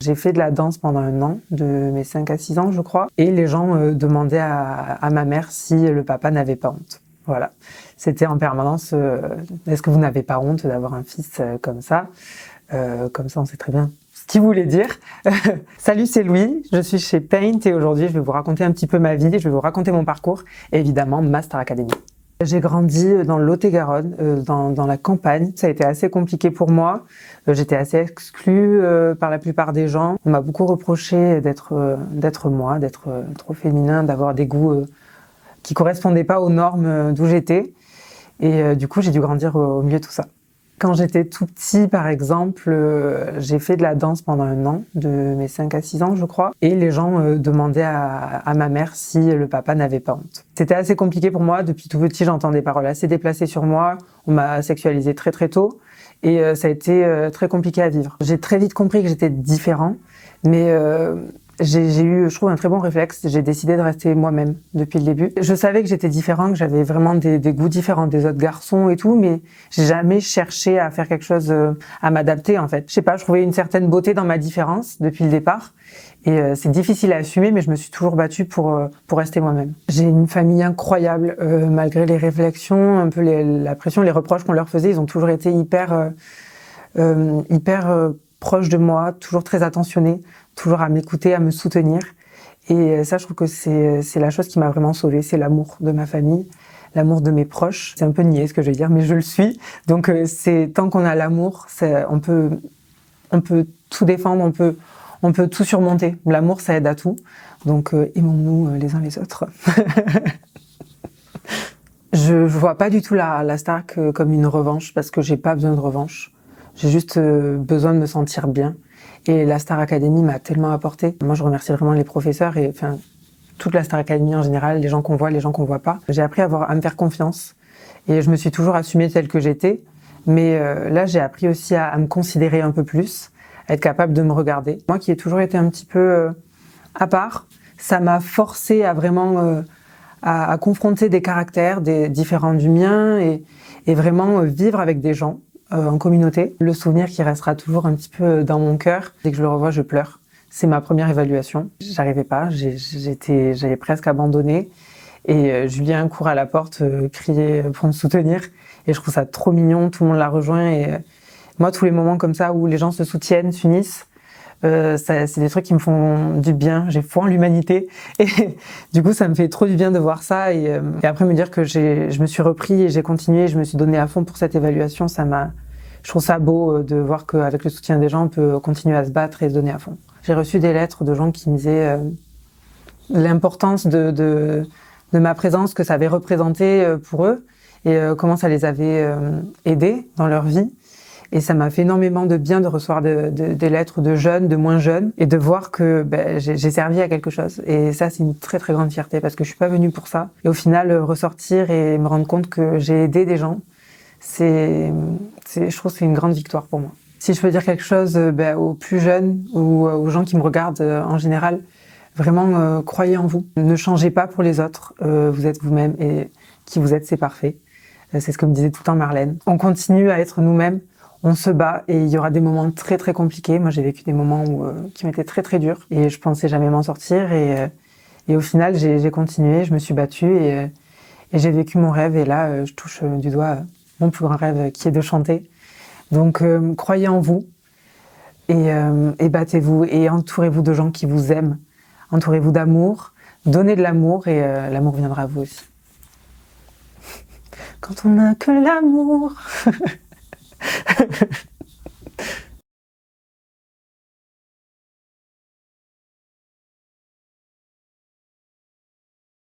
J'ai fait de la danse pendant 1 an, de mes 5 à 6 ans je crois, et les gens demandaient à ma mère si le papa n'avait pas honte. Voilà, c'était en permanence est-ce que vous n'avez pas honte d'avoir un fils comme ça on sait très bien ce qu'il voulait dire. Salut, c'est Louis, je suis chez Paint et aujourd'hui je vais vous raconter un petit peu ma vie, je vais vous raconter mon parcours et évidemment ma Star Academy. J'ai grandi dans le Lot-et-Garonne, dans la campagne. Ça a été assez compliqué pour moi. J'étais assez exclue par la plupart des gens. On m'a beaucoup reproché d'être moi, d'être trop féminin, d'avoir des goûts qui correspondaient pas aux normes d'où j'étais. Et du coup, j'ai dû grandir au milieu de tout ça. Quand j'étais tout petit, par exemple, j'ai fait de la danse pendant 1 an, de mes 5 à 6 ans, je crois. Et les gens demandaient à ma mère si le papa n'avait pas honte. C'était assez compliqué pour moi. Depuis tout petit, j'entends des paroles assez déplacées sur moi. On m'a sexualisée très très tôt. Et ça a été très compliqué à vivre. J'ai très vite compris que j'étais différent. Mais j'ai eu, je trouve, un très bon réflexe. J'ai décidé de rester moi-même depuis le début. Je savais que j'étais différent, que j'avais vraiment des goûts différents des autres garçons et tout, mais j'ai jamais cherché à faire quelque chose, à m'adapter en fait. Je sais pas, je trouvais une certaine beauté dans ma différence depuis le départ. Et c'est difficile à assumer, mais je me suis toujours battue pour rester moi-même. J'ai une famille incroyable, malgré les réflexions, un peu la pression, les reproches qu'on leur faisait, ils ont toujours été hyper proches de moi, toujours très attentionnés, toujours à m'écouter, à me soutenir. Et ça, je trouve que c'est la chose qui m'a vraiment sauvée, c'est l'amour de ma famille, l'amour de mes proches. C'est un peu niais ce que je vais dire, mais je le suis. Donc c'est tant qu'on a l'amour, on peut tout défendre, on peut tout surmonter. L'amour, ça aide à tout. Donc aimons-nous les uns les autres. Je vois pas du tout la Star comme une revanche, parce que j'ai pas besoin de revanche. J'ai juste besoin de me sentir bien. Et la Star Academy m'a tellement apporté. Moi, je remercie vraiment les professeurs et enfin toute la Star Academy en général, les gens qu'on voit, les gens qu'on voit pas. J'ai appris à me faire confiance et je me suis toujours assumée telle que j'étais. Mais là, j'ai appris aussi à me considérer un peu plus, à être capable de me regarder. Moi qui ai toujours été un petit peu à part, ça m'a forcé à vraiment à confronter des caractères différents du mien et vraiment vivre avec des gens. En communauté. Le souvenir qui restera toujours un petit peu dans mon cœur. Dès que je le revois, je pleure. C'est ma première évaluation. J'arrivais pas, j'avais presque abandonné. Et Julien court à la porte, crier pour me soutenir. Et je trouve ça trop mignon, tout le monde l'a rejoint. Et moi, tous les moments comme ça où les gens se soutiennent, s'unissent, c'est des trucs qui me font du bien. J'ai foi en l'humanité. Et du coup, ça me fait trop du bien de voir ça. Et après me dire que je me suis repris et j'ai continué, je me suis donné à fond pour cette évaluation, je trouve ça beau de voir qu'avec le soutien des gens, on peut continuer à se battre et se donner à fond. J'ai reçu des lettres de gens qui me disaient l'importance de ma présence, que ça avait représenté pour eux et comment ça les avait aidés dans leur vie. Et ça m'a fait énormément de bien de recevoir des lettres de jeunes, de moins jeunes, et de voir que j'ai servi à quelque chose. Et ça, c'est une très très grande fierté, parce que je suis pas venue pour ça. Et au final, ressortir et me rendre compte que j'ai aidé des gens, je trouve que c'est une grande victoire pour moi. Si je peux dire quelque chose aux plus jeunes ou aux gens qui me regardent en général, vraiment croyez en vous. Ne changez pas pour les autres, vous êtes vous-même et qui vous êtes, c'est parfait. C'est ce que me disait tout le temps Marlène. On continue à être nous-mêmes. On se bat et il y aura des moments très très compliqués. Moi, j'ai vécu des moments qui m'étaient très très durs et je pensais jamais m'en sortir. Et au final, j'ai continué, je me suis battue et j'ai vécu mon rêve. Et là, je touche du doigt mon plus grand rêve qui est de chanter. Donc, croyez en vous et battez-vous et entourez-vous de gens qui vous aiment. Entourez-vous d'amour, donnez de l'amour et l'amour viendra à vous aussi. Quand on n'a que l'amour.